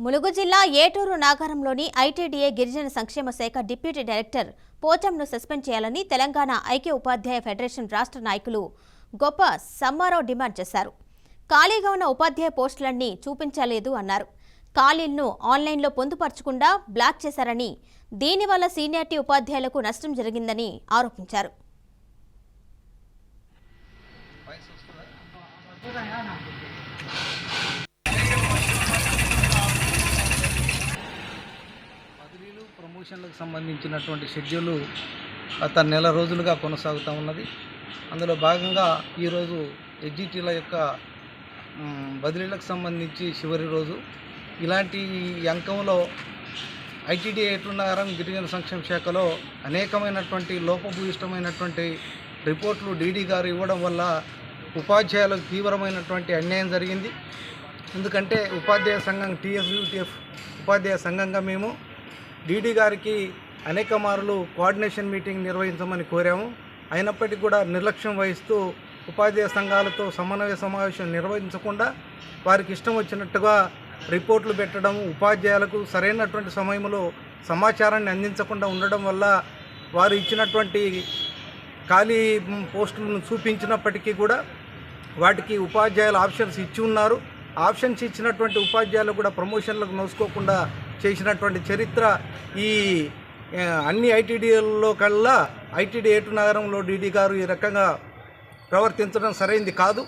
ములుగు జిల్లా ఏటూరు నాగారంలోని ఐటీడీఏ గిరిజన సంక్షేమ శాఖ డిప్యూటీ డైరెక్టర్ పోచంను సస్పెండ్ చేయాలని తెలంగాణ ఐక్య ఉపాధ్యాయ ఫెడరేషన్ రాష్ట్ర నాయకులు గొప్ప సమ్మారావు డిమాండ్ చేశారు. ఖాళీగా ఉన్న ఉపాధ్యాయ పోస్టులన్నీ చూపించలేదు అన్నారు. ఖాళీలను ఆన్లైన్లో పొందుపరచకుండా బ్లాక్ చేశారని, దీనివల్ల సీనియారిటీ ఉపాధ్యాయులకు నష్టం జరిగిందని ఆరోపించారు. ప్రమోషన్లకు సంబంధించినటువంటి షెడ్యూలు గత నెల రోజులుగా కొనసాగుతూ ఉన్నది. అందులో భాగంగా ఈరోజు ఎడ్జిటీల యొక్క బదిలీలకు సంబంధించి చివరి రోజు. ఇలాంటి అంకంలో ఐటీడీ ఏటూరు గిరిజన సంక్షేమ శాఖలో అనేకమైనటువంటి లోపభూయిష్టమైనటువంటి రిపోర్ట్లు డీడీ గారు ఇవ్వడం వల్ల ఉపాధ్యాయులకు తీవ్రమైనటువంటి అన్యాయం జరిగింది. ఎందుకంటే ఉపాధ్యాయ సంఘం టీఎస్యూటీఎఫ్ ఉపాధ్యాయ సంఘంగా మేము డీడీ గారికి అనేక మార్లు కోఆర్డినేషన్ మీటింగ్ నిర్వహించమని కోరాము. అయినప్పటికీ కూడా నిర్లక్ష్యం వహిస్తూ ఉపాధ్యాయ సంఘాలతో సమన్వయ సమావేశం నిర్వహించకుండా వారికి ఇష్టం వచ్చినట్టుగా రిపోర్ట్లు పెట్టడం, ఉపాధ్యాయులకు సరైనటువంటి సమయంలో సమాచారాన్ని అందించకుండా ఉండడం వల్ల వారు ఇచ్చినటువంటి ఖాళీ పోస్టులను చూపించినప్పటికీ కూడా వాటికి ఉపాధ్యాయులు ఆప్షన్స్ ఇచ్చి ఉన్నారు. ఆప్షన్స్ ఇచ్చినటువంటి ఉపాధ్యాయులు కూడా ప్రమోషన్లకు నోసుకోకుండా చేసినటువంటి చరిత్ర ఈ అన్ని ఐటీడీలలో కల్లా ఐటీడీ ఏటూరు నగరంలో డీడీ గారు ఈ రకంగా ప్రవర్తించడం సరైంది కాదు.